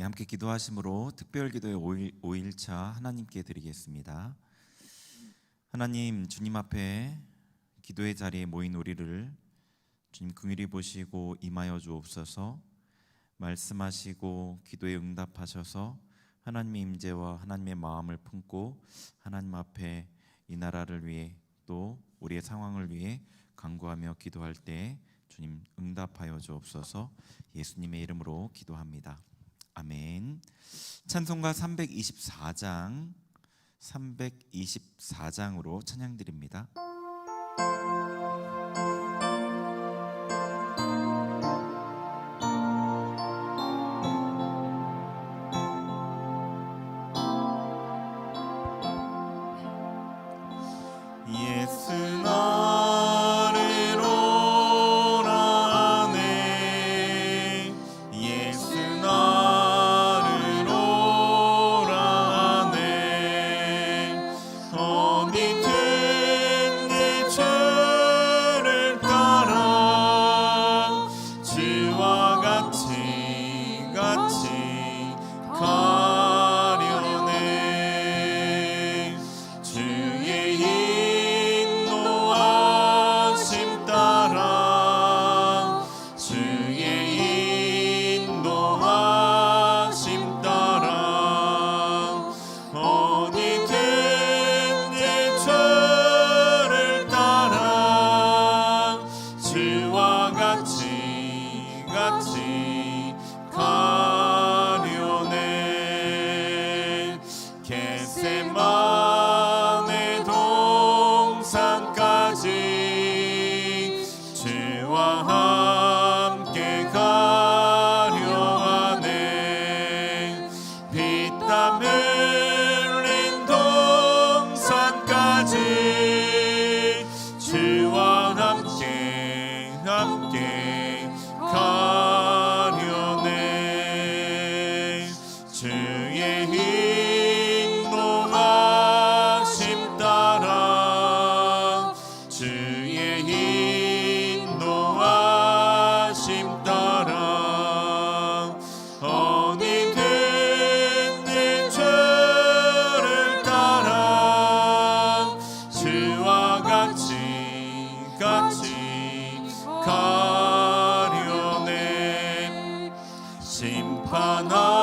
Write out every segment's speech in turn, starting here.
함께 기도하심으로 특별기도의 5일차 하나님께 드리겠습니다. 하나님, 주님 앞에 기도의 자리에 모인 우리를 주님 긍휼히 보시고 임하여 주옵소서. 말씀하시고 기도에 응답하셔서 하나님의 임재와 하나님의 마음을 품고 하나님 앞에 이 나라를 위해 또 우리의 상황을 위해 간구하며 기도할 때 주님 응답하여 주옵소서. 예수님의 이름으로 기도합니다. 아멘. 찬송가 324장으로 찬양드립니다.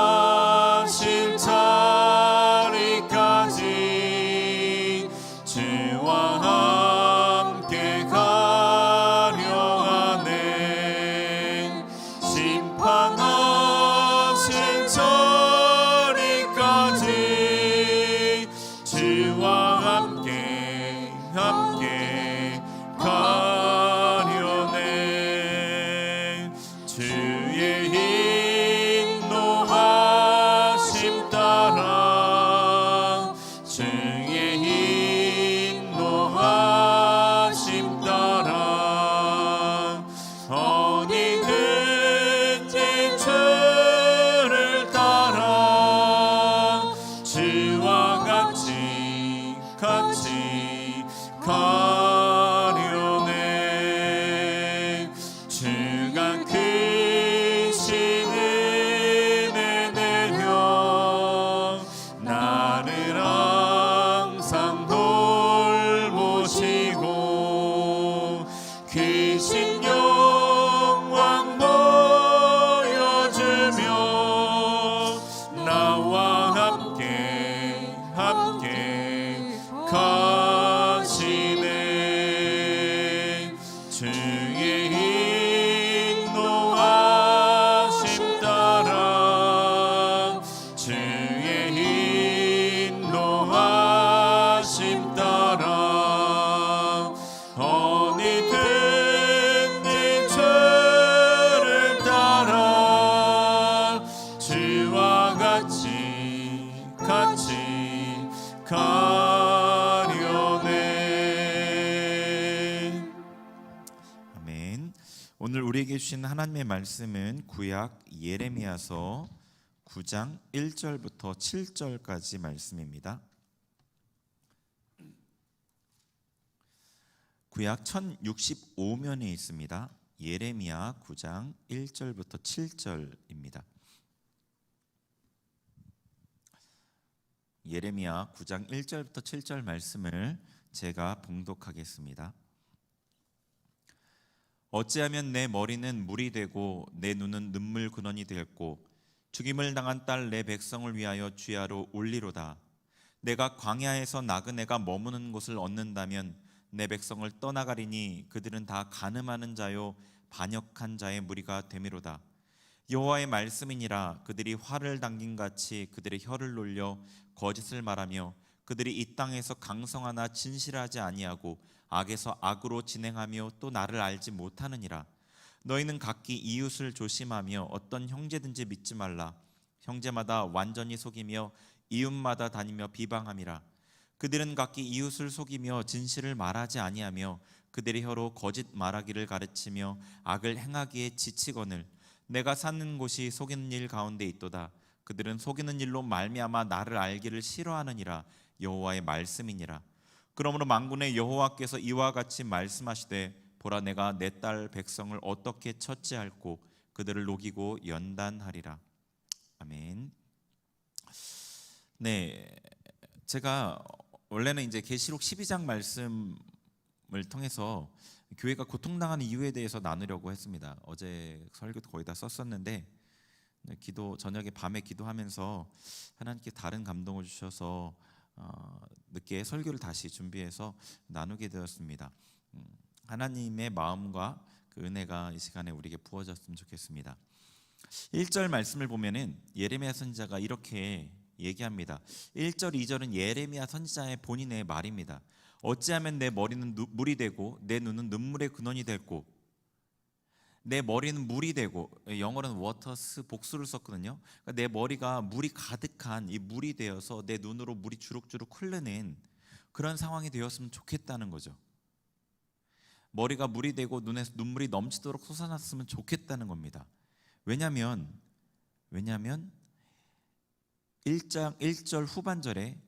심판하실 자리까지 주와 함께 가려 하네. 심판하실 자리까지 주와 함께 가려네. 주의 인도하심 따라 주의 인도하심 따라 어디든지 주를 따라 주와 같이 가려네. 주가 크신 은혜 내려 나를 항상 돌보시고 크신 영광 보여주며 나와 함께 가시네. 주의 인도하심 따라 주의 인도하심 따라 어디든지 주를 따라 주와 같이 가려네. 아멘. 오늘 우리에게 주신 하나님의 말씀은 구약 예레미야서 9장 1절부터 7절까지 말씀입니다. 구약 1065면에 있습니다. 예레미야 9장 1절부터 7절입니다. 예레미야 9장 1절부터 7절 말씀을 제가 봉독하겠습니다. 어찌하면 내 머리는 물이 되고 내 눈은 눈물 근원이 되었고 죽임을 당한 딸 내 백성을 위하여 주야로 올리로다. 내가 광야에서 나그네가 머무는 곳을 얻는다면 내 백성을 떠나가리니 그들은 다 간음하는 자요 반역한 자의 무리가 되미로다. 여호와의 말씀이니라. 그들이 활을 당긴 같이 그들의 혀를 놀려 거짓을 말하며 그들이 이 땅에서 강성하나 진실하지 아니하고 악에서 악으로 진행하며 또 나를 알지 못하느니라. 너희는 각기 이웃을 조심하며 어떤 형제든지 믿지 말라. 형제마다 완전히 속이며 이웃마다 다니며 비방함이라. 그들은 각기 이웃을 속이며 진실을 말하지 아니하며 그들의 혀로 거짓 말하기를 가르치며 악을 행하기에 지치거늘 내가 사는 곳이 속이는 일 가운데 있도다. 그들은 속이는 일로 말미암아 나를 알기를 싫어하느니라. 여호와의 말씀이니라. 그러므로 만군의 여호와께서 이와 같이 말씀하시되 보라, 내가 내 딸 백성을 어떻게 처치할고 그들을 녹이고 연단하리라. 아멘. 네, 제가 원래는 이제 계시록 12장 말씀을 통해서 교회가 고통당하는 이유에 대해서 나누려고 했습니다. 어제 설교도 거의 다 썼었는데 저녁에 밤에 기도하면서 하나님께 다른 감동을 주셔서 늦게 설교를 다시 준비해서 나누게 되었습니다. 하나님의 마음과 그 은혜가 이 시간에 우리에게 부어졌으면 좋겠습니다. 1절 말씀을 보면은 예레미야 선지자가 이렇게 얘기합니다. 1절, 2절은 예레미야 선지자의 본인의 말입니다. 어찌하면 내 머리는 물이 되고 내 눈은 눈물의 근원이 됐고, 내 머리는 물이 되고, 영어로는 워터스 복수를 썼거든요. 그러니까 내 머리가 물이 가득한 이 물이 되어서 내 눈으로 물이 주룩주룩 흐르는 그런 상황이 되었으면 좋겠다는 거죠. 머리가 물이 되고 눈에 눈물이 넘치도록 솟아났으면 좋겠다는 겁니다. 왜냐하면 1장 1절 후반절에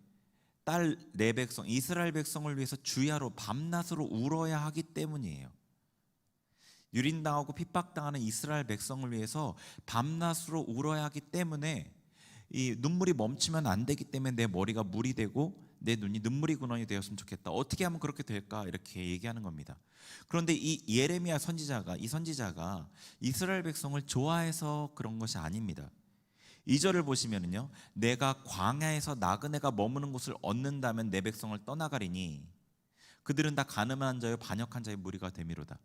딸 내 백성 이스라엘 백성을 위해서 주야로 밤낮으로 울어야 하기 때문이에요. 유린당하고 핍박당하는 이스라엘 백성을 위해서 밤낮으로 울어야 하기 때문에 이 눈물이 멈추면 안 되기 때문에 내 머리가 물이 되고 내 눈이 눈물이 근원이 되었으면 좋겠다. 어떻게 하면 그렇게 될까? 이렇게 얘기하는 겁니다. 그런데 이 예레미야 선지자가 이스라엘 백성을 좋아해서 그런 것이 아닙니다. 2절을 보시면은요, 내가 광야에서 나그네가 머무는 곳을 얻는다면 내 백성을 떠나가리니 그들은 다 간음한 자요 반역한 자의 무리가 되미로다.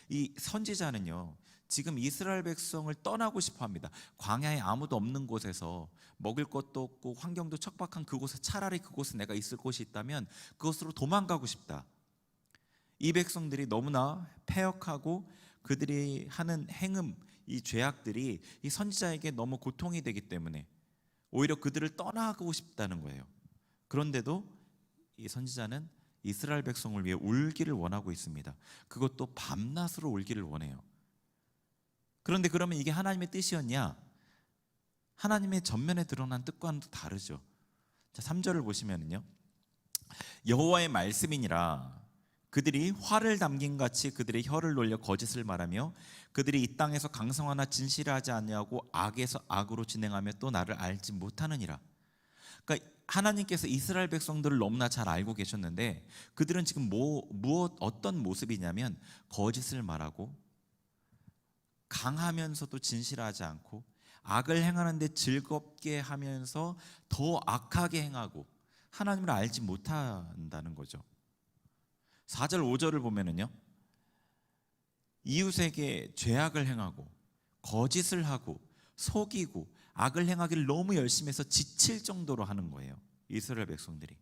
이 선지자는요, 지금 이스라엘 백성을 떠나고 싶어 합니다. 광야에 아무도 없는 곳에서 먹을 것도 없고 환경도 척박한 그곳에, 차라리 그곳에 내가 있을 곳이 있다면 그곳으로 도망가고 싶다. 이 백성들이 너무나 패역하고 그들이 하는 행음, 이 죄악들이 이 선지자에게 너무 고통이 되기 때문에 오히려 그들을 떠나고 싶다는 거예요. 그런데도 이 선지자는 이스라엘 백성을 위해 울기를 원하고 있습니다. 그것도 밤낮으로 울기를 원해요. 그런데 그러면 이게 하나님의 뜻이었냐? 하나님의 전면에 드러난 뜻과는 또 다르죠. 자, 3절을 보시면요, 여호와의 말씀이니라. 그들이 활을 담긴 같이 그들의 혀를 놀려 거짓을 말하며 그들이 이 땅에서 강성하나 진실하지 아니하고 악에서 악으로 진행하며 또 나를 알지 못하느니라. 그러니까 하나님께서 이스라엘 백성들을 너무나 잘 알고 계셨는데 그들은 지금 어떤 모습이냐면 거짓을 말하고 강하면서도 진실하지 않고 악을 행하는데 즐겁게 하면서 더 악하게 행하고 하나님을 알지 못한다는 거죠. 4절 5절을 보면은요, 이웃에게 죄악을 행하고 거짓을 하고 속이고 악을 행하기를 너무 열심히 해서 지칠 정도로 하는 거예요, 이스라엘 백성들이.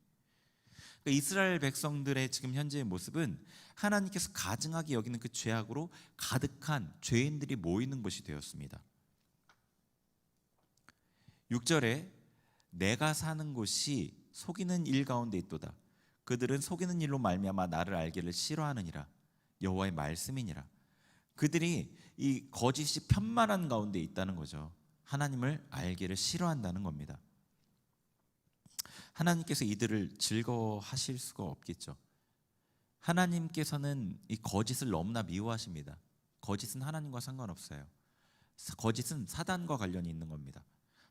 그러니까 이스라엘 백성들의 지금 현재의 모습은 하나님께서 가증하게 여기는 그 죄악으로 가득한 죄인들이 모이는 곳이 되었습니다. 6절에 내가 사는 곳이 속이는 일 가운데 있도다. 그들은 속이는 일로 말미암아 나를 알기를 싫어하느니라. 여호와의 말씀이니라. 그들이 이 거짓이 편만한 가운데 있다는 거죠. 하나님을 알기를 싫어한다는 겁니다. 하나님께서 이들을 즐거워하실 수가 없겠죠. 하나님께서는 이 거짓을 너무나 미워하십니다. 거짓은 하나님과 상관없어요. 거짓은 사단과 관련이 있는 겁니다.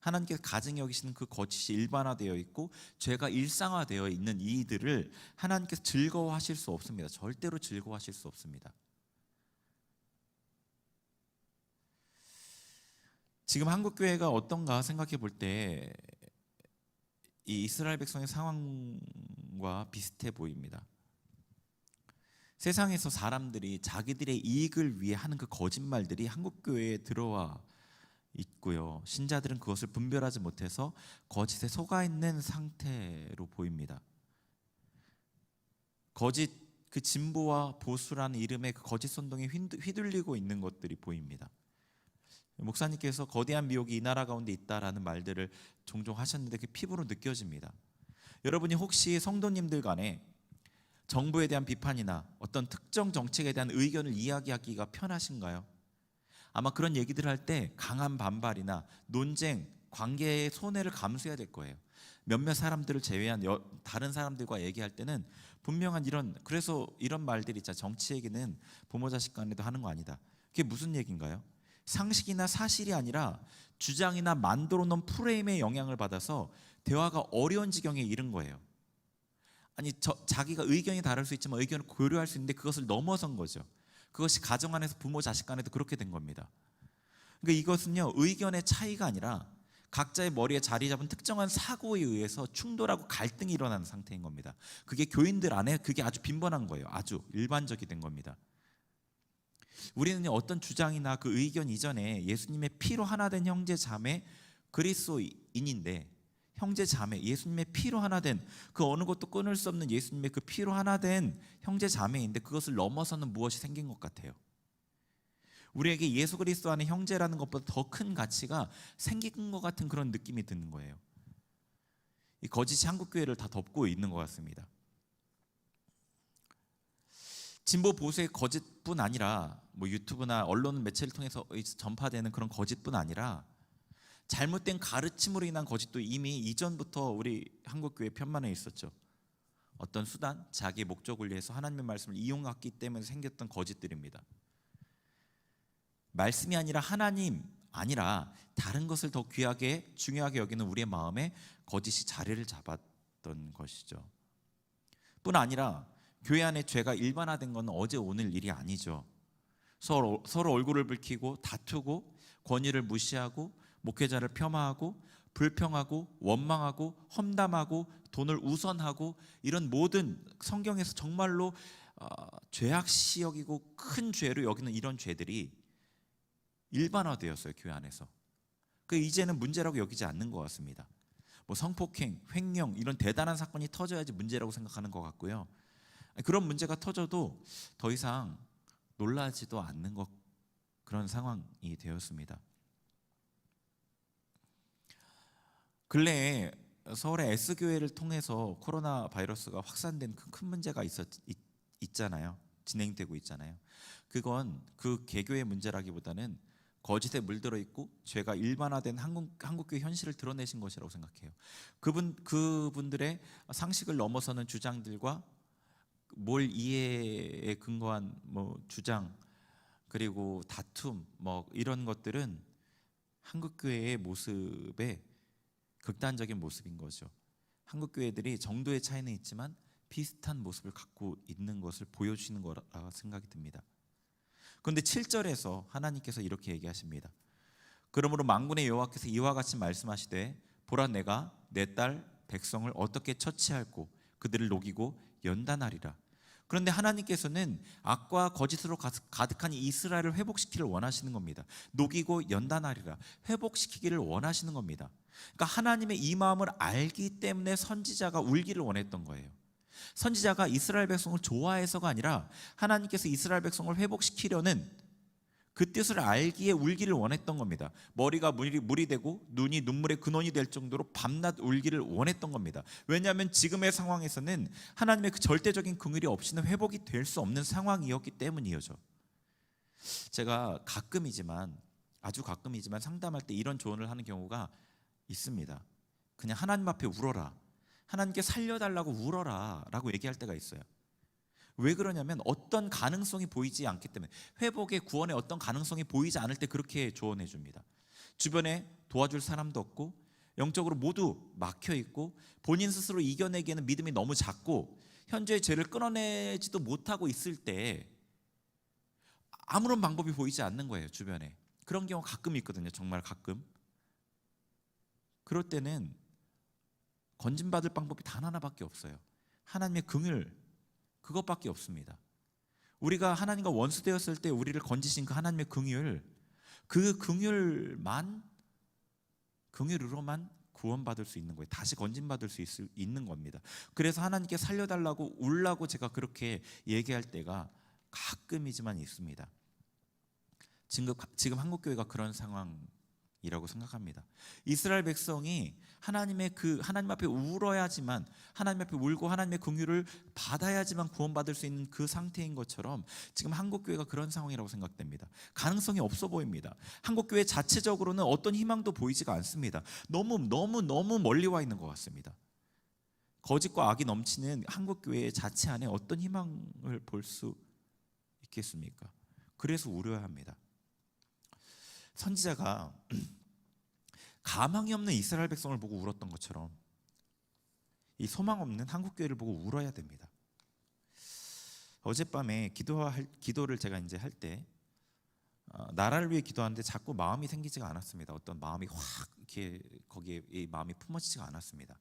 하나님께서 가증히 여기시는 그 거짓이 일반화되어 있고 죄가 일상화되어 있는 이들을 하나님께서 즐거워하실 수 없습니다. 절대로 즐거워하실 수 없습니다. 지금 한국교회가 어떤가 생각해 볼 때 이 이스라엘 백성의 상황과 비슷해 보입니다. 세상에서 사람들이 자기들의 이익을 위해 하는 그 거짓말들이 한국교회에 들어와 있고요. 신자들은 그것을 분별하지 못해서 거짓에 속아 있는 상태로 보입니다. 거짓, 그 진보와 보수라는 이름의 그 거짓 선동에 휘둘리고 있는 것들이 보입니다. 목사님께서 거대한 미혹이 이 나라 가운데 있다라는 말들을 종종 하셨는데 그게 피부로 느껴집니다. 여러분이 혹시 성도님들 간에 정부에 대한 비판이나 어떤 특정 정책에 대한 의견을 이야기하기가 편하신가요? 아마 그런 얘기들을 할 때 강한 반발이나 논쟁, 관계의 손해를 감수해야 될 거예요. 몇몇 사람들을 제외한 다른 사람들과 얘기할 때는 분명한 그래서 이런 말들이 있잖아요. 정치 얘기는 부모 자식 간에도 하는 거 아니다. 그게 무슨 얘기인가요? 상식이나 사실이 아니라 주장이나 만들어 놓은 프레임의 영향을 받아서 대화가 어려운 지경에 이른 거예요. 아니 자기가 의견이 다를 수 있지만 의견을 고려할 수 있는데 그것을 넘어선 거죠. 그것이 가정 안에서 부모 자식 간에도 그렇게 된 겁니다. 그러니까 이것은요, 의견의 차이가 아니라 각자의 머리에 자리 잡은 특정한 사고에 의해서 충돌하고 갈등이 일어나는 상태인 겁니다. 그게 교인들 안에 그게 아주 빈번한 거예요. 아주 일반적이 된 겁니다. 우리는 어떤 주장이나 그 의견 이전에 예수님의 피로 하나 된 형제 자매 그리스도인인데, 형제 자매, 예수님의 피로 하나 된 그 어느 것도 끊을 수 없는 예수님의 그 피로 하나 된 형제 자매인데 그것을 넘어서는 무엇이 생긴 것 같아요. 우리에게 예수 그리스도 안에 형제라는 것보다 더 큰 가치가 생긴 것 같은 그런 느낌이 드는 거예요. 이 거짓이 한국교회를 다 덮고 있는 것 같습니다. 진보 보수의 거짓뿐 아니라 유튜브나 언론 매체를 통해서 전파되는 그런 거짓뿐 아니라 잘못된 가르침으로 인한 거짓도 이미 이전부터 우리 한국교회 편만에 있었죠. 어떤 수단, 자기의 목적을 위해서 하나님의 말씀을 이용했기 때문에 생겼던 거짓들입니다. 말씀이 아니라 하나님 아니라 다른 것을 더 귀하게 중요하게 여기는 우리의 마음에 거짓이 자리를 잡았던 것이죠. 뿐 아니라 교회 안에 죄가 일반화된 건 어제 오늘 일이 아니죠. 서로 얼굴을 붉히고 다투고 권위를 무시하고 목회자를 폄하하고 불평하고 원망하고 험담하고 돈을 우선하고 이런 모든 성경에서 정말로 죄악시 여기고 큰 죄로 여기는 이런 죄들이 일반화되었어요. 교회 안에서. 그 이제는 문제라고 여기지 않는 것 같습니다. 성폭행, 횡령 이런 대단한 사건이 터져야지 문제라고 생각하는 것 같고요. 그런 문제가 터져도 더 이상 놀라지도 않는 그런 상황이 되었습니다. 근래에 서울의 S교회를 통해서 코로나 바이러스가 확산된 큰 문제가 있잖아요. 진행되고 있잖아요. 그건 그 개교의 문제라기보다는 거짓에 물들어 있고 죄가 일반화된 한국교회 현실을 드러내신 것이라고 생각해요. 그분들의 상식을 넘어서는 주장들과 뭘 이해에 근거한 주장 그리고 다툼 이런 것들은 한국교회의 모습의 극단적인 모습인 거죠. 한국교회들이 정도의 차이는 있지만 비슷한 모습을 갖고 있는 것을 보여주시는 거라 생각이 듭니다. 그런데 7절에서 하나님께서 이렇게 얘기하십니다. 그러므로 만군의 여호와께서 이와 같이 말씀하시되 보라 내가 내 딸 백성을 어떻게 처치할고 그들을 녹이고 연단하리라. 그런데 하나님께서는 악과 거짓으로 가득한 이 이스라엘을 회복시키기를 원하시는 겁니다. 녹이고 연단하리라. 회복시키기를 원하시는 겁니다. 그러니까 하나님의 이 마음을 알기 때문에 선지자가 울기를 원했던 거예요. 선지자가 이스라엘 백성을 좋아해서가 아니라 하나님께서 이스라엘 백성을 회복시키려는 그 뜻을 알기에 울기를 원했던 겁니다. 머리가 물이 되고 눈이 눈물의 근원이 될 정도로 밤낮 울기를 원했던 겁니다. 왜냐하면 지금의 상황에서는 하나님의 그 절대적인 긍휼이 없이는 회복이 될 수 없는 상황이었기 때문이죠. 제가 아주 가끔이지만 상담할 때 이런 조언을 하는 경우가 있습니다. 그냥 하나님 앞에 울어라. 하나님께 살려달라고 울어라 라고 얘기할 때가 있어요. 왜 그러냐면 어떤 가능성이 보이지 않기 때문에, 회복의 구원의 어떤 가능성이 보이지 않을 때 그렇게 조언해 줍니다. 주변에 도와줄 사람도 없고 영적으로 모두 막혀 있고 본인 스스로 이겨내기에는 믿음이 너무 작고 현재의 죄를 끊어내지도 못하고 있을 때 아무런 방법이 보이지 않는 거예요. 주변에 그런 경우 가끔 있거든요. 정말 가끔. 그럴 때는 건진받을 방법이 단 하나밖에 없어요. 하나님의 긍휼, 그것밖에 없습니다. 우리가 하나님과 원수되었을 때 우리를 건지신 그 하나님의 긍휼, 그 긍휼으로만 구원받을 수 있는 거예요. 다시 건진받을 수 있는 겁니다. 그래서 하나님께 살려달라고 울라고 제가 그렇게 얘기할 때가 가끔이지만 있습니다. 지금 한국교회가 그런 상황이라고 생각합니다. 이스라엘 백성이 하나님 앞에 울어야지만, 하나님 앞에 울고 하나님의 긍휼을 받아야지만 구원받을 수 있는 그 상태인 것처럼 지금 한국교회가 그런 상황이라고 생각됩니다. 가능성이 없어 보입니다. 한국교회 자체적으로는 어떤 희망도 보이지가 않습니다. 너무 멀리 와 있는 것 같습니다. 거짓과 악이 넘치는 한국교회 자체 안에 어떤 희망을 볼 수 있겠습니까? 그래서 울어야 합니다. 선지자가 가망이 없는 이스라엘 백성을 보고 울었던 것처럼 이 소망 없는 한국교회를 보고 울어야 됩니다. 어젯밤에 기도를 제가 이제 할 때 나라를 위해 기도하는데 자꾸 마음이 생기지가 않았습니다. 어떤 마음이 확 이렇게 거기에 이 마음이 품어지지가 않았습니다.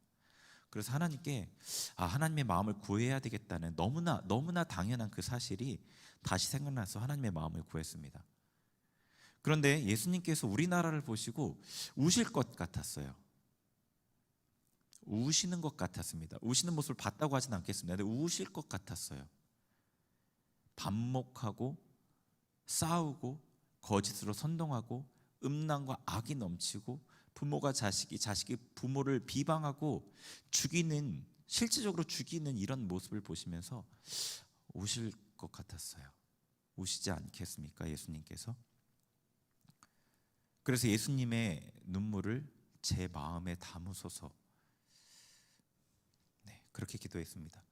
그래서 하나님께 하나님의 마음을 구해야 되겠다는 너무나 당연한 그 사실이 다시 생각나서 하나님의 마음을 구했습니다. 그런데 예수님께서 우리나라를 보시고 우실 것 같았어요. 우시는 것 같았습니다. 우시는 모습을 봤다고 하진 않겠습니다. 근데 우실 것 같았어요. 반목하고 싸우고 거짓으로 선동하고 음란과 악이 넘치고 부모가 자식이 부모를 비방하고 실질적으로 죽이는 이런 모습을 보시면서 우실 것 같았어요. 우시지 않겠습니까? 예수님께서. 그래서 예수님의 눈물을 제 마음에 담으소서. 그렇게 기도했습니다.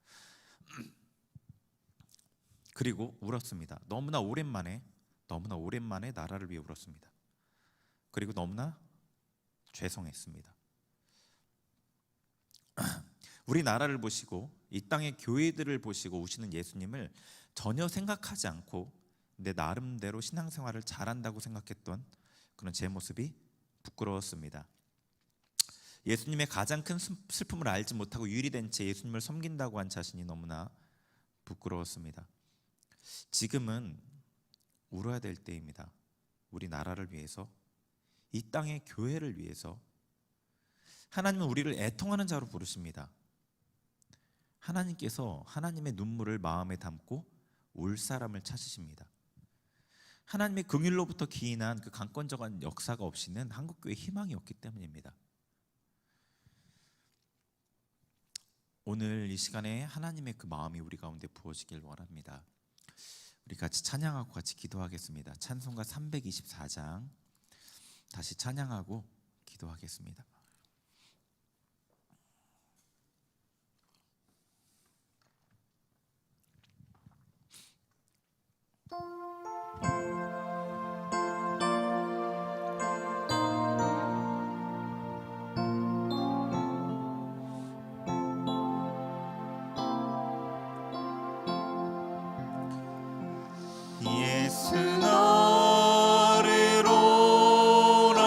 그리고 울었습니다. 너무나 오랜만에 나라를 위해 울었습니다. 그리고 너무나 죄송했습니다. 우리나라를 보시고 이 땅의 교회들을 보시고 우시는 예수님을 전혀 생각하지 않고 내 나름대로 신앙생활을 잘한다고 생각했던 그런 제 모습이 부끄러웠습니다. 예수님의 가장 큰 슬픔을 알지 못하고 유리된 채 예수님을 섬긴다고 한 자신이 너무나 부끄러웠습니다. 지금은 울어야 될 때입니다. 우리 나라를 위해서, 이 땅의 교회를 위해서. 하나님은 우리를 애통하는 자로 부르십니다. 하나님께서 하나님의 눈물을 마음에 담고 울 사람을 찾으십니다. 하나님의 긍휼로부터 기인한 그 강권적인 역사가 없이는 한국교회에 희망이 없기 때문입니다. 오늘 이 시간에 하나님의 그 마음이 우리 가운데 부어지길 원합니다. 우리 같이 찬양하고 같이 기도하겠습니다. 찬송가 324장 다시 찬양하고 기도하겠습니다. 예수 나를 오라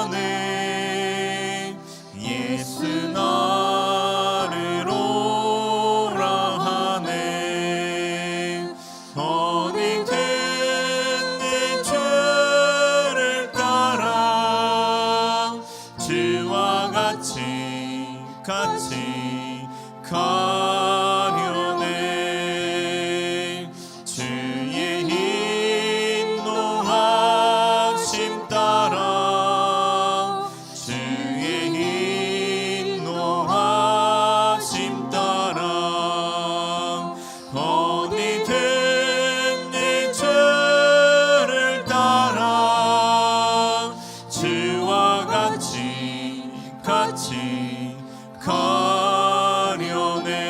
하네 예수 나를 오라 하네 어디든 내 죄를 따라 주와 같이 가려네 주의 인도하심 따라 주의 인도하심 따라 어디든 내 죄를 따라 주와 같이 가려네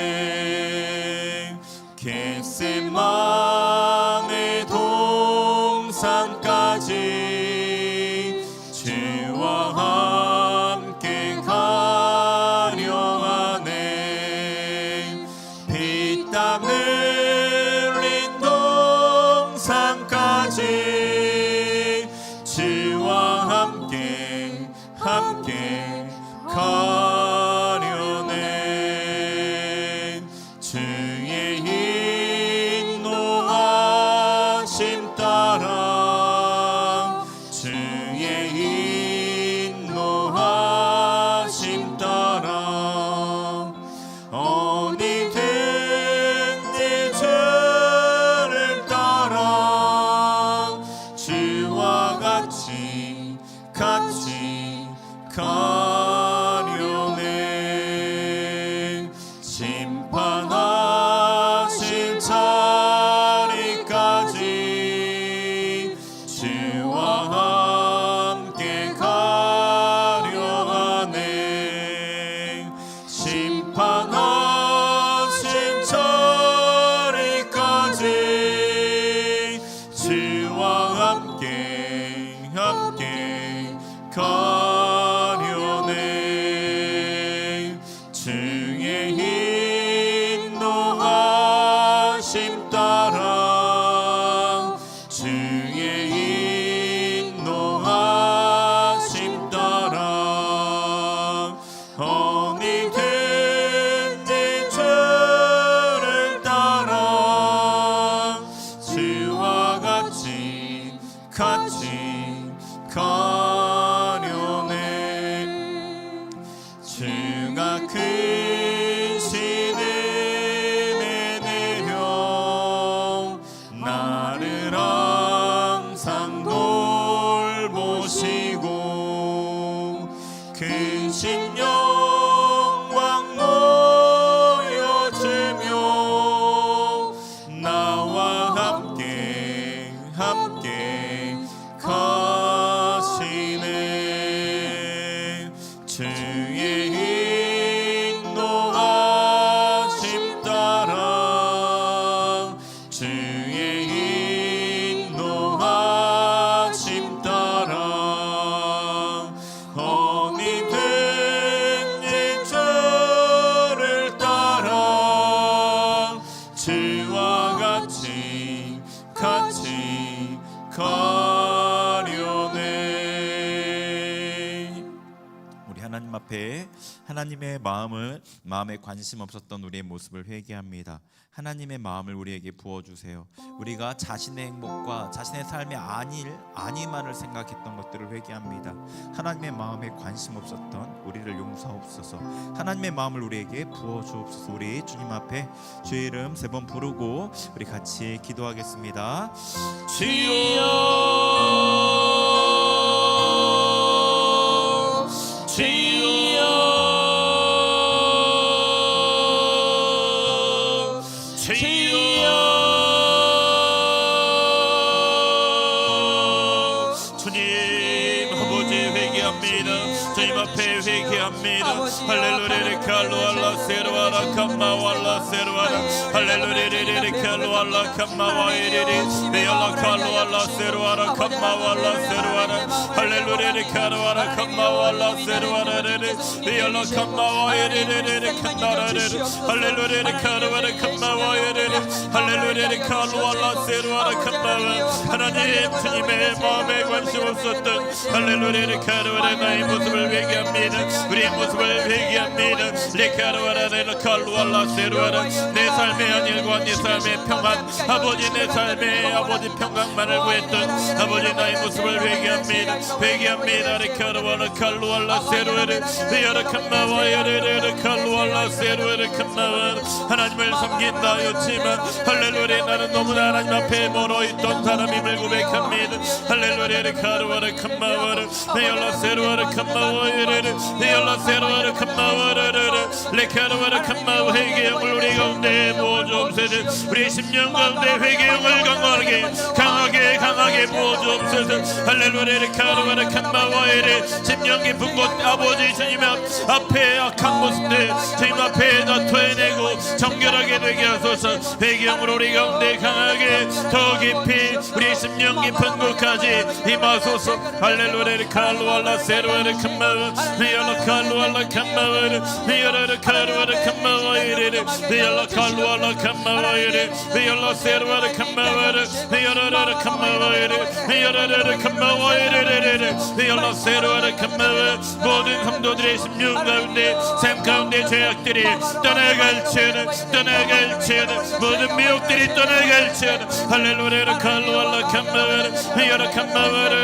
같이 가려네 심판하실 자리까지 주와 함께 가려 하네 심판하실 자리까지 주와 함께 가려네 주의 인도하심 따라 주의 인도하심 따라 어디든지 주를 따라 주와 같이 가려네 주가 크신 은혜 내려 나를 항상 돌보시고 크신 영광 보여주며 나와 함께 가시네 주의 인도하심 따라 주의 인도하심 따라 어디든지 주를 따라 주와 같이 가려네 우리 하나님 앞에 하나님의 마음에 관심 없었던 우리의 모습을 회개합니다. 하나님의 마음을 우리에게 부어주세요. 우리가 자신의 행복과 자신의 삶의 아니만을 생각했던 것들을 회개합니다. 하나님의 마음에 관심 없었던 우리를 용서하옵소서. 하나님의 마음을 우리에게 부어주옵소서. 우리 주님 앞에 주의 이름 3번 부르고 우리 같이 기도하겠습니다. 주님 아버지 회개합니다. 주님 앞에 회개합니다. 할렐루야 칼로알라 세르와라 캄마왈라 세르와라 할렐루야 칼로알라 캄마와이리리 메알라 칼로알라 세르와라 캄마왈라 세르와라 할렐루야 칼로알라 캄마왈라 세르와라 메알라 캄마와이리리 칸나라레 할렐루야 칼로알라 캄마와이리리 할렐루야 칼로알라 세르와라 캄마와 하나님 주님의 마음에 관심 없었던 할렐루야 칼로알라 나의 모습을 회개합니다. 우리의 모습을 회개합니다. 레카르와라레라 칼루알라 세루와라 내 삶의 안일과 내 삶의 평안 아버지 내 삶의 아버지 평강만을 구했던 아버지 나의 모습을 회개합니다. 레카르와라 칼루알라 세루와라 레야라 캄마와야레레 칼루알라 세루와라 캄마와 하나님을 섬긴다 하였지만 할렐루야 나는 너무나 하나님 앞에 멀어있던 사람임을 고백합니다. 할렐루야 레카르와라 캄마와라 레야라 세루와라 캄마와야레레 레야라 세루와라 캄마와라레레 레카르와라 캄마와 회개의 영을 우리 가운데 부어주옵소서. 우리의 심령 가운데 회개의 영을 강하게 부어주옵소서. 할렐루야 레카르와라 캄마와에레 심령 깊은 곳 아버지 주님 앞에 악한 모습들 주님 앞에 다 토해내고 정결하게 되게 하소서. 회개의 영을 우리 가운데 강하게 더 깊이 우리의 심령 깊은 곳까지 임하소서. 할렐루야 레카르와라 세루와라 캄마와 리알라 칼루알라 캄마와레 리알라 칼루알라 캄마와이레 리알라 칼루알라 캄마와이레 리알라 세루알라 캄마와레 리알라 캄마와이레 리알라 캄마와이레 리알라 세루알라 캄마와 모든 성도들의 심령 가운데 삶 가운데 죄악들이 떠나갈지어다 모든 미혹들이 떠나갈지어다 할렐루야 칼루알라 캄마와레 리알라 캄마와레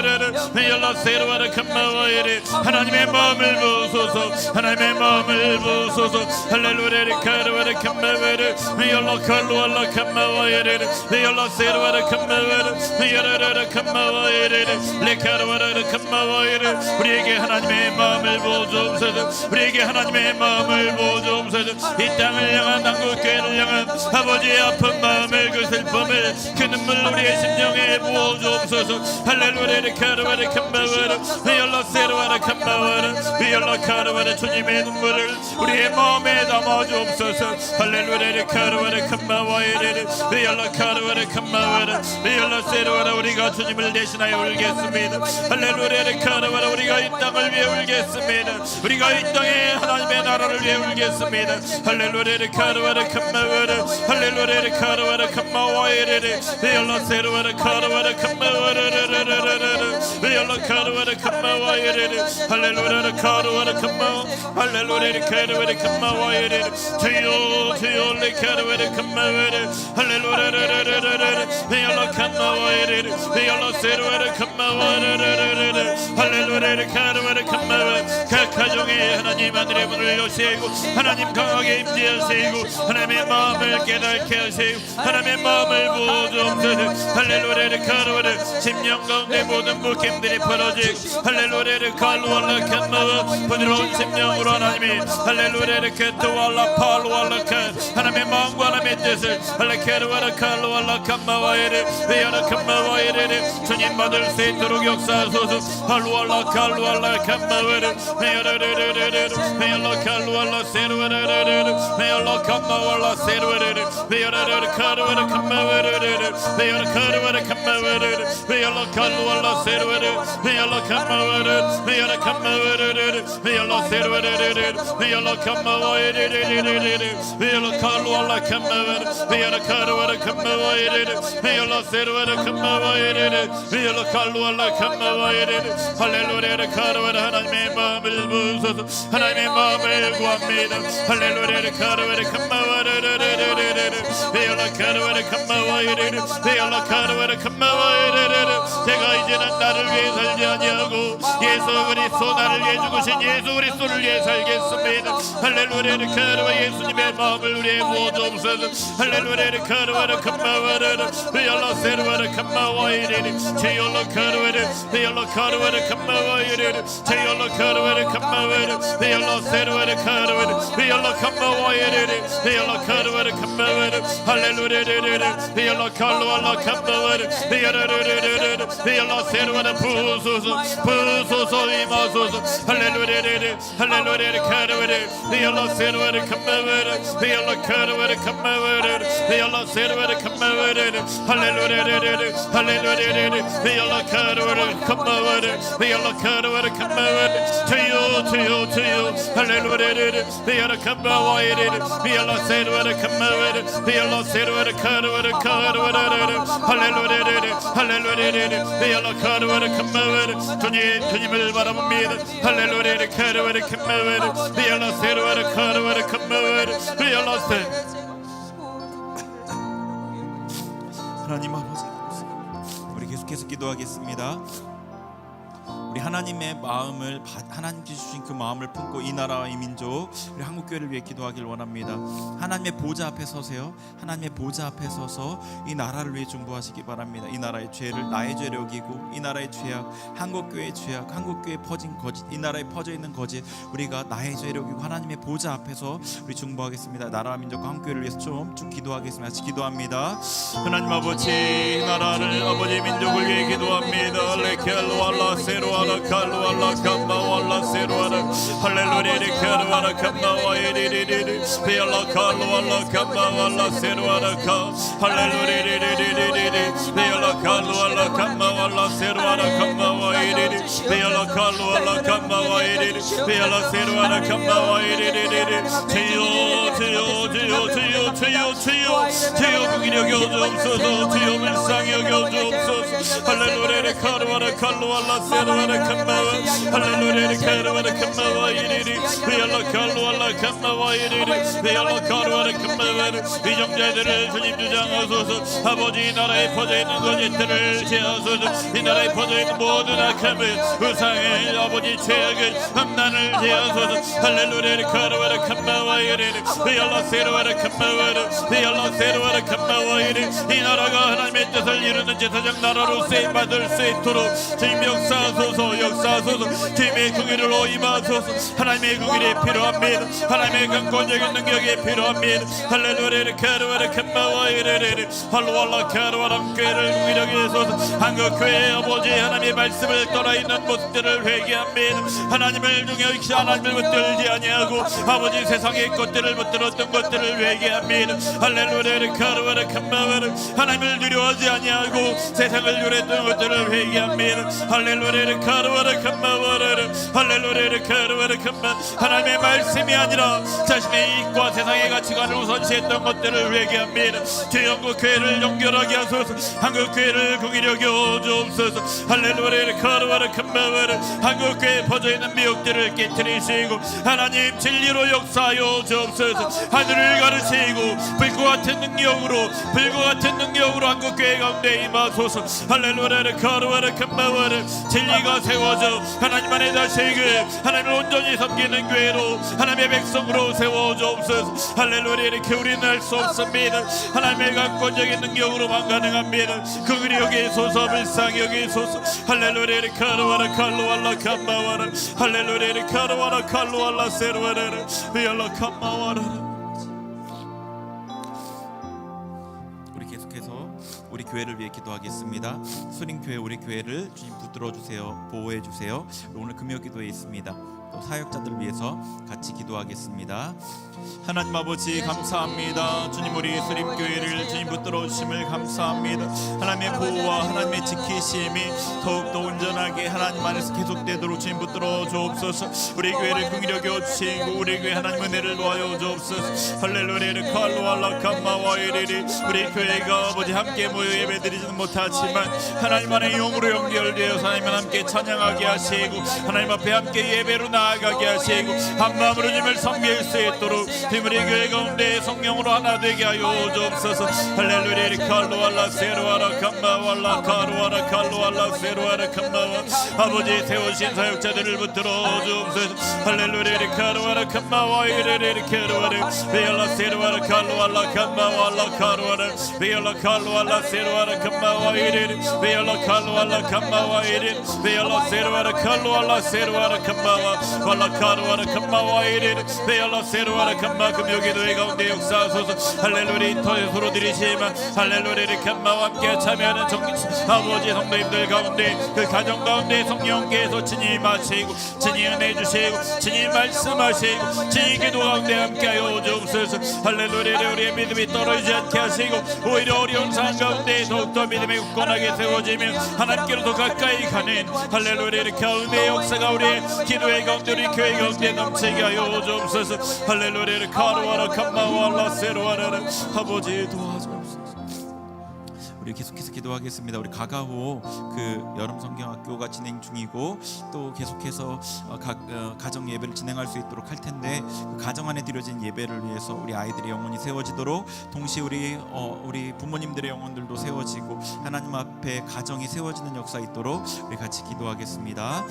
위올라 세르와라 캄마와이레 하나님의 마음을 부으소서 하나님의 마음을 부으소서 할렐루야 카르와라 캄마와이레 위올라 칼루알라 캄마와이레 위올라 세르와라 캄마와이레 위올라 캄마와이레 레카르와라 캄마와이레 우리에게 하나님의 마음을 부어주옵소서 우리에게 하나님의 마음을 부어주옵소서 이 땅을 향한 한국교회를 향한 아버지의 아픈 마음을 그 슬픔을 그 눈물 우리의 심령에 부어주옵소서 할렐루야 카르와라 캄마와이레 위올라 세르와라 캄마와이레 위올라 카르와라 주님의 눈물을 우리의 마음에 담아주옵소서 할렐루야 카르와라 캄마와이레 위올라 카르와라 캄마와이레 위올라 세르와라 우리가 주님을 대신하여 울겠습니다 할렐루야 카르와라 우리가 이 땅을 위해 울겠습니다 우리가 이 땅에 하나님의 나라를 위해 울겠습니다 할렐루야 카르와라 캄마와이레 할렐루야 카르와라 캄마와이레 위올라 세르와라 카르와라 캄마와이레 위올라 카르와라 캄마와이레 할렐루야 카르와라 캄마 할렐루야 카르와라 캄마와이레 주여 주여 레 카르와라 캄마와이레 할렐루야 위올라 캄마와이레 위올라 세르와라 캄마와이레 할렐루야 카르와라 캄마와이레 각 가정에 하나님 하늘의 문을 여시고 하나님 강하게 임재하시고 하나님의 마음을 깨닫게 하시고 하나님의 마음을 부어주옵소서 할렐루야 카르와라 심령 가운데 모든 묶임들이 풀어지고 할렐루야 칼루알라 캄마와 부드러운 심령으로 하나님이 할렐루야 케토알라 팔루알라 칸 하나님의 마음과 하나님의 뜻을 할레케르와라 칼루알라 캄마와이레 베야라 캄마와이레 주님 받을 수 있도록 역사하소서 할루알라 칼루알라 캄마와이레 베야라레레레레 베야라 칼루알라 세르와레레레 베야라 캄마와라 세르와레레 베야라레 카르와라 캄마와이레 베야라 카르와라 캄마와이레 베야라 칼루알라 세르와레 베야라 캄마와이레 베야라 캄마와이레 베야라 세르와레레 베야라 캄마와이레 베야라 칼루알라 캄마와이레 베야라 카르와라 캄마와이레 베야라 세르와레 캄마와이레 베야라 칼루알라 캄마와이레 할렐루야 카르와라 하나님의 마음을 부으소서 하나님의 마음을 구합니다 할렐루야 카르와라 캄마와이레 베야라 카르와라 캄마와이레 베야라 카르와라 캄마와이레 제가 이제는 나를 위해 살지 아니하고 예수 그리스도 나를 위해 죽으신 예수 그리스도를 위해 살겠습니다 할렐루야 카르와 예수님의 마음을 우리의 부어주옵소서 할렐루야 카르와라 캄마와이레 베야라 세르와라 캄마와이레 제열라 카르와라 베야라 카르와라 캄마와이레 제열라 카르와라 캄마와이레 베야라 세르와라 카르와라 베야라 캄마와이레 베야라 카르와라 캄마와이레 할렐루야 베야라 칼루알라 캄마와이레 베야라레레레 베야라 세르와라 부소서 부소서 임하소서 할렐루야 할렐루야 카르와라 베야라 세르와라 캄마와이레 베야라 카르와라 캄마와이레 베야라 세르와라 캄마와이레 할렐루야 할렐루야 베야라 카르와라 캄마와이레 베야라 카르와라 캄마와이레 주여 주여 주여 할렐루야 베야라 캄마와이레 베야라 세르와라 캄마와이레 베야라 세르와라 카르와라 카르와라 할렐루야 할렐루야 베야라 카르와라 캄마와이레 주님을 바라봅니다 할렐루야 카르와라 캄마와이레 베야라 세르와라 카르와라 캄마와이레 베야라 세 하나님 아버지 우리 계속해서 기도하겠습니다. 우리 하나님의 마음을 하나님께 주신 그 마음을 품고 이 나라와 이 민족 우리 한국교회를 위해 기도하길 원합니다. 하나님의 보좌 앞에 서세요. 하나님의 보좌 앞에 서서 이 나라를 위해 중보하시기 바랍니다. 이 나라의 죄를 나의 죄로 여기고 이 나라의 죄악, 한국교회의 죄악, 한국교회에 퍼진 거짓, 이 나라에 퍼져 있는 거짓 우리가 나의 죄로 여기고 하나님의 보좌 앞에서 우리 중보하겠습니다. 나라와 민족과 한국교회를 위해서 좀 기도하겠습니다. 같이 기도합니다. 하나님 아버지 나라를 아버지 민족을 위해 기도합니다. 레켈로알라 세로알라 칼로알라 캄마왈라 세로알라 할렐루야 카르와라 캄마와이리리리 베알라 칼로알라 캄마왈라 세로알라 카 할렐루야 베알라 칼로알라 캄마왈라 세로알라 캄마와이리리 베알라 칼로알라 캄마와이리리 베알라 세로알라 캄마와이리리리 주여 주여 주여 주여 주여 주여 주여 국인여 여주옵소서 주여 불쌍히 여겨주옵소서 할렐루야 카르와라 칼로알라 세로알라 캄마와 할렐루야 카르와라 캄마와이리리 베알라 칼로알라 캄마와이리리 베알라 카르와라 캄마와이리 이정자들을 주님 주장하소서 아버지 이 나라에 퍼져 있는 거짓들을 제하소서 이 나라에 퍼져 있는 모든 악함을 우상을 아버지 죄악을 음란을 제하소서. 할렐루야 카르와라 캄마와이레 비알라세르와라 캄마와라 비알라세르와라 캄마와이레. 이 나라가 하나님의 뜻을 이루는 제사장 나라로 쓰임받을 수 있도록 주님 역사하소서. 역사하소서. 주님의 긍휼을 임하소서. 하나님의 긍휼이 필요합니다. 하나님의 강권적인 능력이 필요합니다. 할렐루야 카르와라 캄마와이레 할로알라 카르와라 교회를 긍휼하게 해소서. 한국교회 아버지 하나님의 말씀을 떠나 있는 모습들을 회개합니다. 하나님을 중요시 하나님을 붙들지 아니하고 아버지 세상의 것들을 붙들었던 것들을 회개합니다. 할렐루야 카르와라 캄마와라. 하나님을 두려워하지 아니하고 세상을 누렸던 것들을 회개합니다. 할렐루야 카르와라 캄마와라. 할렐루야 카르와라 캄마. 하나님의 말씀이 아니라 자신의 이익과 세상의 가치관을 우선시했던 것들을 회개합니다. 주 한국교회를 연결하게 하소서. 한국교회를 긍휼히 여겨주옵소서. 할렐루야 카르와라 캄마와라. 한국교회에 퍼져있는 미혹들을 깨트리시고 하나님 진리로 역사하여 주옵소서. 하늘을 가르치고 불과 같은 능력으로 한국교회 가운데 임하소서. 할렐루야 카르와라 캄마와라. 진리가 세워져 하나님 안에 다시게 하나님을 온전히 섬기는 교회로 하나님의 백성으로 세워주옵소서. 할렐루야 이렇게 우리는 할 수 없습니다. 하나님의 강권적인 능력으로만 가능합니다. 긍휼히 여기소서. 불쌍히 여기소서. 할렐루야 카르와라 칼로알라 캄마와라. 할렐루야 카르와라 칼로알라 세르와라 비알라 캄마와라. 우리 계속해서 우리 교회를 위해 기도하겠습니다. 수린교회 우리 교회를 주님 붙들어 주세요. 보호해 주세요. 오늘 금요 기도에 있습니다. 또 사역자들 위해서 같이 기도하겠습니다. 하나님 아버지 감사합니다. 주님 우리 수림교회를 주님 붙들어 주심을 감사합니다. 하나님의 보호와 하나님의 지키심이 더욱더 온전하게 하나님 안에서 계속되도록 주님 붙들어 주옵소서. 우리 교회를 긍휼히 여겨 주시고 우리 교회 하나님 은혜를 놓아여 주옵소서. 할렐루야 칼로알라 캄마와이리리. 우리 교회가 아버지 함께 모여 예배드리지는 못하지만 하나님 안에 영으로 연결되어서 하나님 함께 찬양하게 하시고 하나님 앞에 함께 예배로 나아가게 하시고 한 마음으로 주님을 섬길 수 있도록 우리 교회 가운데 성령으로 하나 되게 하여 주옵소서. 할렐루야 칼로알라 세르와라 캄마왈라 카루와라 칼로알라 세르와라 캄마와. 아버지 세우신 사역자들을 붙들어 주옵소서. 할렐루야 카루와라 캄마와 이레레 케르와라 베알라 세르와라 칼로알라 캄마왈라 카루와라 베알라 칼로알라 세르와라 캄마와 이레레 베알라 칼로알라 캄마와 이레레 베알라 세르와라 칼로알라 세르와라 캄마와 발라 카루와라 캄마와 이레레 베알라 세르와라 캄마. 금요기도회 가운데 역사하소서. 할렐루야 인터넷으로 드리시면 할렐루야 캄마와 함께 참여하는 아버지 성도님들 가운데 그 가정 가운데 성령께서 친히 임하시고 친히 은혜 주시고 친히 말씀하시고 친히 기도 가운데 함께하여 주옵소서. 할렐루야 우리의 믿음이 떨어지지 않게 하시고 오히려 어려운 상황 가운데 더욱더 믿음이 굳건하게 세워지며 하나님께로 더 가까이 가는 할렐루야 이렇게 은혜의 역사가 우리의 기도회 가운데 우리 교회 가운데 넘치게 하여 주옵소서. 할렐루야 카르와라 캄마와라 세르와라. 아버지 도와주옵소서. 우리 계속해서 기도하겠습니다. 우리 가가호 그 여름 성경학교가 진행 중이고 또 계속해서 가정 예배를 진행할 수 있도록 할 텐데 그 가정 안에 드려진 예배를 위해서 우리 아이들의 영혼이 세워지도록 동시에 우리 부모님들의 영혼들도 세워지고 하나님 앞에 가정이 세워지는 역사 있도록 우리 같이 기도하겠습니다.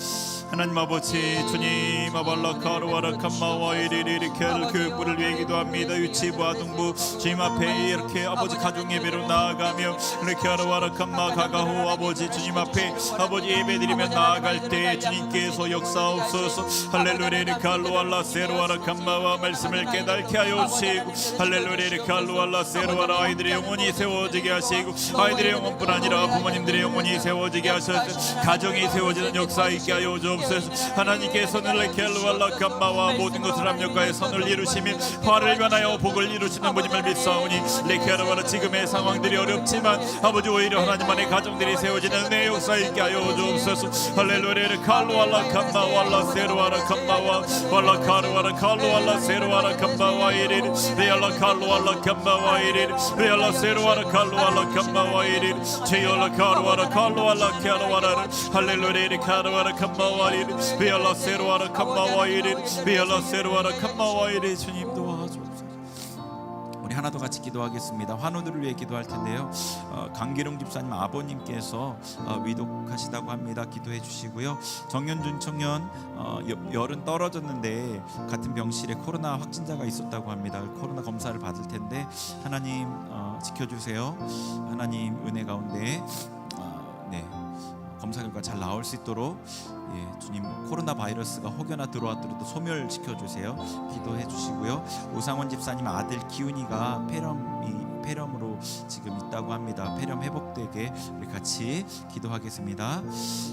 하나님 아버지 주님 아발라 카르와라 캄마와 이리리리 케르 교육부를 위해 기도합니다. 유치부 아동부 주님 앞에 이렇게 아버지 가정 예배로 나아가며 이렇게 하루와라 캄마 가가호 아버지 주님 앞에 아버지 예배드리며 나아갈 때 주님께서 역사옵소서. 할렐루야 칼로알라 세르와라 캄마와 말씀을 깨닫게 하여 주시고 할렐루야 칼로알라 세르와라 아이들의 영혼이 세워지게 하시고 아이들의 영혼뿐 아니라 부모님들의 영혼이 세워지게 하셔서 가정이 세워지는 역사 있게 하여 주옵소서. 하나님께서는 레켈루알라 캄마와 모든 것을 합력하여 선을 이루시며 화를 변하여 복을 이루시는 분임을 믿사오니 레켈루알라 지금의 상황들이 어렵지만 아버지 오히려 하나님 안에 가정들이 세워지는 내 역사 있게 하여 주옵소서. 할렐루야 칼로알라 캄마왈라 세르와라 캄마와 발라 카르와라 칼로알라 세르와라 캄마와 이리 베알라 칼로알라 캄마와 이리 베알라 세르와라 칼로알라 캄마와 이리 제열라 카르와라 칼로알라 카르와라 할렐루야 카르와라 캄마와 이리 베알라 세르와라 캄마와 이리 베알라 세르와라 캄마와 이리 주님 도와주옵소서. 하나 더 같이 기도하겠습니다. 환우들을 위해 기도할 텐데요. 강기룡 집사님 아버님께서 위독하시다고 합니다. 기도해 주시고요. 정현준 청년 열은 떨어졌는데 같은 병실에 코로나 확진자가 있었다고 합니다. 코로나 검사를 받을 텐데 하나님 지켜주세요. 하나님 은혜 가운데 검사 결과 잘 나올 수 있도록 주님 코로나 바이러스가 혹여나 들어왔더라도 소멸시켜 주세요. 기도해 주시고요. 오상원 집사님 아들 기훈이가 폐렴으로 지금 있다고 합니다. 폐렴 회복되게 우리 같이 기도하겠습니다.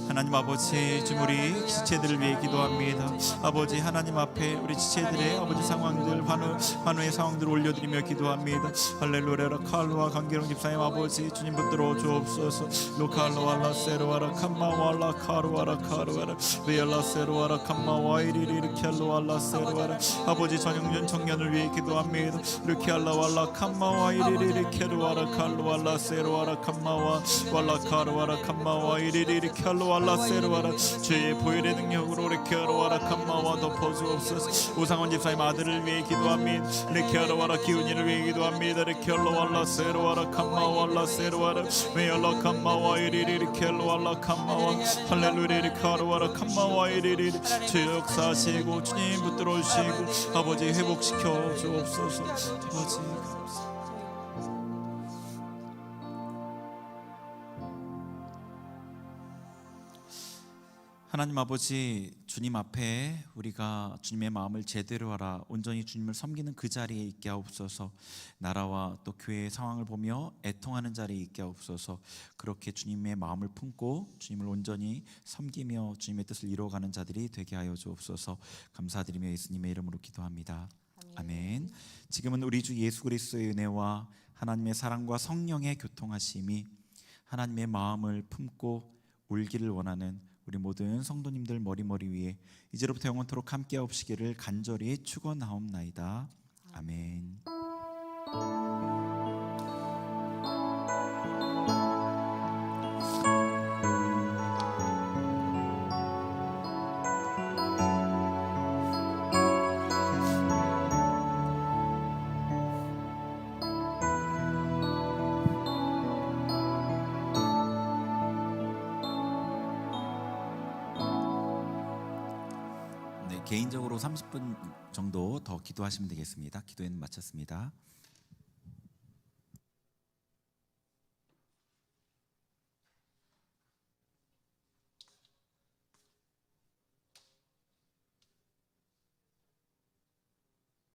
하나님 아버지, 주님 우리 지체들을 위해 기도합니다. 아버지 하나님 앞에 우리 지체들의 아버지 상황들, 환우의 상황들을 올려드리며 기도합니다. 할렐루야. 칼로와 강기룡 집사님 아버지 주님 붙들어 주옵소서. 로칼로와라 세로와라 캄마와라 카루와라 카루와라 베알라 세로와라 캄마와이리리 켈로와라 세로와라. 아버지 전영준 청년을 위해 기도합니다. 르키알라와라 캄마와이리리 케루와라 칼로와라 세로와라 캄마와 왈라 카루와라 캄마와 이리리 켈로와라 세로와라. 주의 보혈의 능력으로 르케로와라 캄마와 덮어주옵소서. 오상원 집사님 아들을 위해 기도합니다. 르케로와라 기훈이를 위해 기도합니다. 르켈로와라 세로와라 캄마와라 세로와라 메알라 캄마와 이리리 켈로와라 캄마와 할렐루야 카루와라 캄마와 이리리. 주 역사하시고 주님 붙들어 주시고 아버지 회복시켜 주옵소서. 아버지 하나님 아버지, 주님 앞에 우리가 주님의 마음을 제대로 알아 온전히 주님을 섬기는 그 자리에 있게 하옵소서. 나라와 또 교회의 상황을 보며 애통하는 자리에 있게 하옵소서. 그렇게 주님의 마음을 품고 주님을 온전히 섬기며 주님의 뜻을 이루어가는 자들이 되게 하여 주옵소서. 감사드리며 예수님의 이름으로 기도합니다. 아멘. 지금은 우리 주 예수 그리스도의 은혜와 하나님의 사랑과 성령의 교통하심이 하나님의 마음을 품고 울기를 원하는 우리 모든 성도님들 머리 위에 이제로부터 영원토록 함께 하옵시기를 간절히 축원하옵나이다. 아멘. 개인적으로 30분 정도 더 기도하시면 되겠습니다. 기도회는 마쳤습니다.